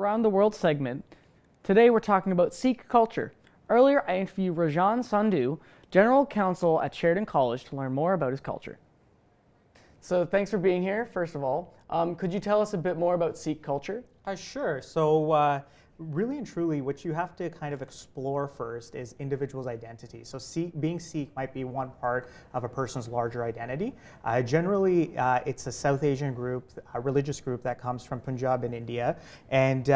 Around the World segment. Today we're talking about Sikh culture. Earlier I interviewed Rajan Sandhu, General Counsel at Sheridan College, to learn more about his culture. So thanks for being here, first of all. Could you tell us a bit more about Sikh culture? Sure. So really and truly, what you have to kind of explore first is individual's identity. So being Sikh might be one part of a person's larger identity. Generally, it's a South Asian group, a religious group that comes from Punjab in India, and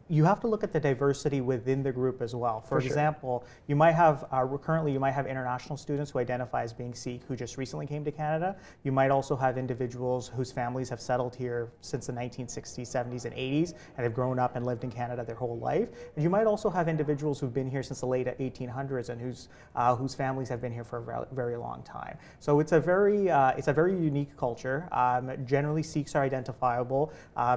you have to look at the diversity within the group as well. For example, you might have, currently you might have international students who identify as being Sikh who just recently came to Canada. You might also have individuals whose families have settled here since the 1960s, 70s, and 80s, and have grown up and lived in Canada their whole life. And you might also have individuals who've been here since the late 1800s and whose families have been here for a very long time. So it's a very unique culture. Generally, Sikhs are identifiable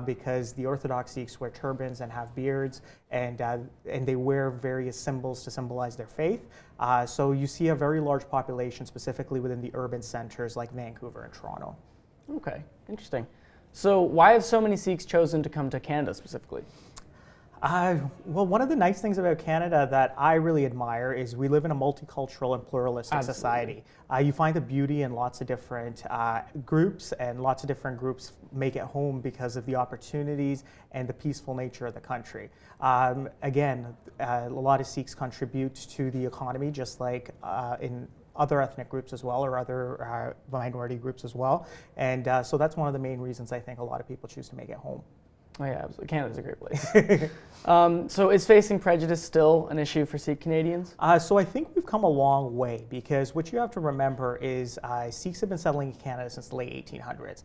because the Orthodox Sikhs wear turbans and have beards, and they wear various symbols to symbolize their faith. So you see a very large population, specifically within the urban centers like Vancouver and Toronto. Okay, interesting. So why have so many Sikhs chosen to come to Canada specifically? Well, one of the nice things about Canada that I really admire is we live in a multicultural and pluralistic society. You find the beauty in lots of different groups, and lots of different groups make it home because of the opportunities and the peaceful nature of the country. Again, a lot of Sikhs contribute to the economy, just like in other ethnic groups as well, or other minority groups as well. And so that's one of the main reasons I think a lot of people choose to make it home. Oh yeah, absolutely. Canada's a great place. So is facing prejudice still an issue for Sikh Canadians? So I think we've come a long way, because what you have to remember is Sikhs have been settling in Canada since the late 1800s.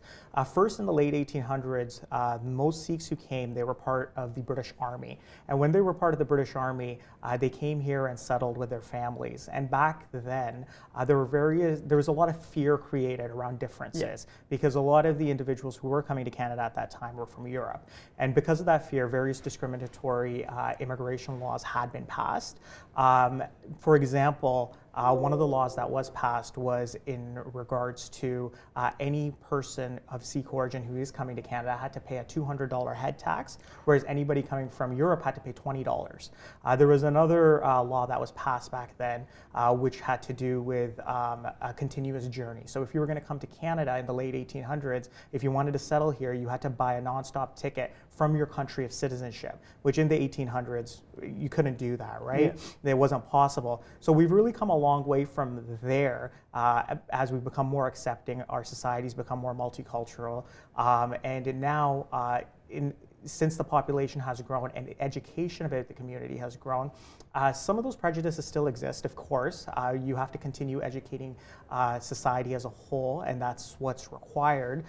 First, in the late 1800s, most Sikhs who came, they were part of the British Army. And when they were part of the British Army, they came here and settled with their families. And back then, there was a lot of fear created around differences, because a lot of the individuals who were coming to Canada at that time were from Europe. And because of that fear, various discriminatory immigration laws had been passed. For example, one of the laws that was passed was in regards to any person of Sikh origin who is coming to Canada had to pay a $200 head tax, whereas anybody coming from Europe had to pay $20. There was another law that was passed back then, which had to do with a continuous journey. So if you were going to come to Canada in the late 1800s, if you wanted to settle here, you had to buy a nonstop ticket from your country of citizenship, which in the 1800s, you couldn't do that, right? Yeah. It wasn't possible. So we've really come a long way from there as we become more accepting, our societies become more multicultural, and now since the population has grown and the education about the community has grown, some of those prejudices still exist, of course. You have to continue educating society as a whole, and that's what's required.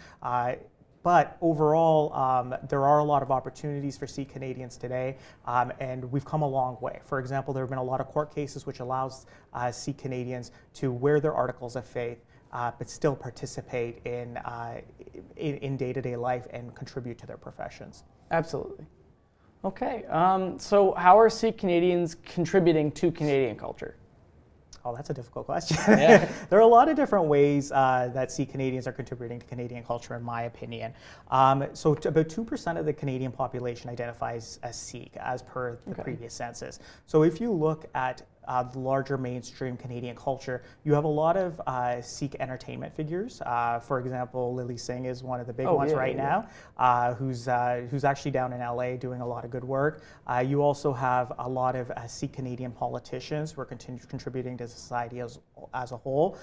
But overall, there are a lot of opportunities for Sikh Canadians today, and we've come a long way. For example, there have been a lot of court cases which allows Sikh Canadians to wear their articles of faith, but still participate in day-to-day life and contribute to their professions. Absolutely. Okay, so how are Sikh Canadians contributing to Canadian culture? Oh, that's a difficult question. Yeah. There are a lot of different ways that Sikh Canadians are contributing to Canadian culture, in my opinion. So about 2% of the Canadian population identifies as Sikh, as per the previous census. So if you look at the larger mainstream Canadian culture, you have a lot of Sikh entertainment figures. For example, Lily Singh is one of the big ones now, who's actually down in LA doing a lot of good work. You also have a lot of Sikh Canadian politicians who are contributing to society as a whole.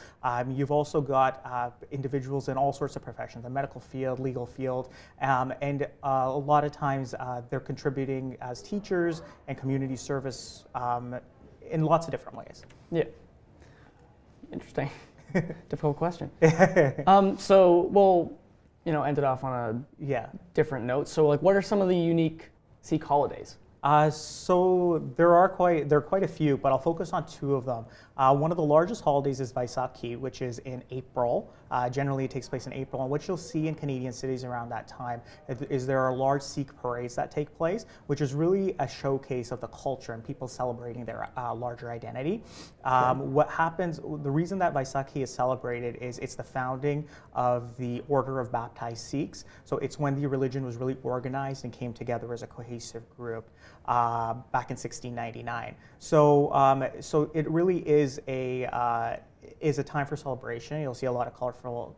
You've also got individuals in all sorts of professions, the medical field, legal field, and a lot of times they're contributing as teachers and community service in lots of different ways. Yeah. Interesting. Difficult question. So we'll, end it off on a different note. So, what are some of the unique Sikh holidays? So there are quite a few, but I'll focus on two of them. One of the largest holidays is Vaisakhi, which is in April. Generally, it takes place in April. And what you'll see in Canadian cities around that time is there are large Sikh parades that take place, which is really a showcase of the culture and people celebrating their larger identity. What happens, the reason that Vaisakhi is celebrated is it's the founding of the Order of Baptized Sikhs. So it's when the religion was really organized and came together as a cohesive group back in 1699. So it really is a time for celebration. You'll see a lot of colorful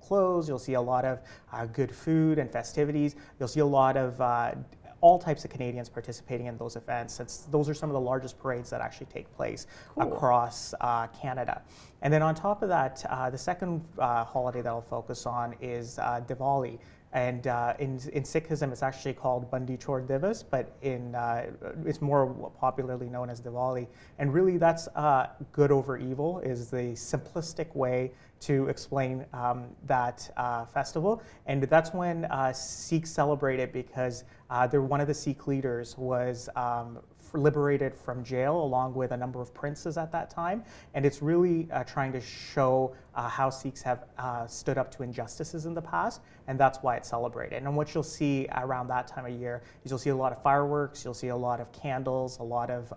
clothes. You'll see a lot of good food and festivities. You'll see a lot of all types of Canadians participating in those events, since those are some of the largest parades that actually take place across Canada. And then on top of that, the second holiday that I'll focus on is Diwali. And in Sikhism, it's actually called Bandi Chor Divas, but it's more popularly known as Diwali. And really, that's good over evil is the simplistic way to explain that festival. And that's when Sikhs celebrate it because one of the Sikh leaders was liberated from jail along with a number of princes at that time. And it's really trying to show how Sikhs have stood up to injustices in the past, and that's why it's celebrated. And what you'll see around that time of year is you'll see a lot of fireworks, you'll see a lot of candles, a lot of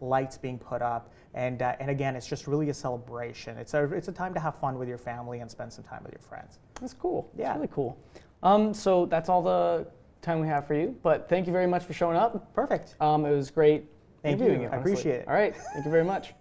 lights being put up, and again, it's just really a celebration. It's a time to have fun with your family and spend some time with your friends. That's cool. Yeah. That's really cool. So that's all the time we have for you, but thank you very much for showing up. Perfect. It was great Thank interviewing you. you. I Honestly. appreciate it. All right. Thank you very much.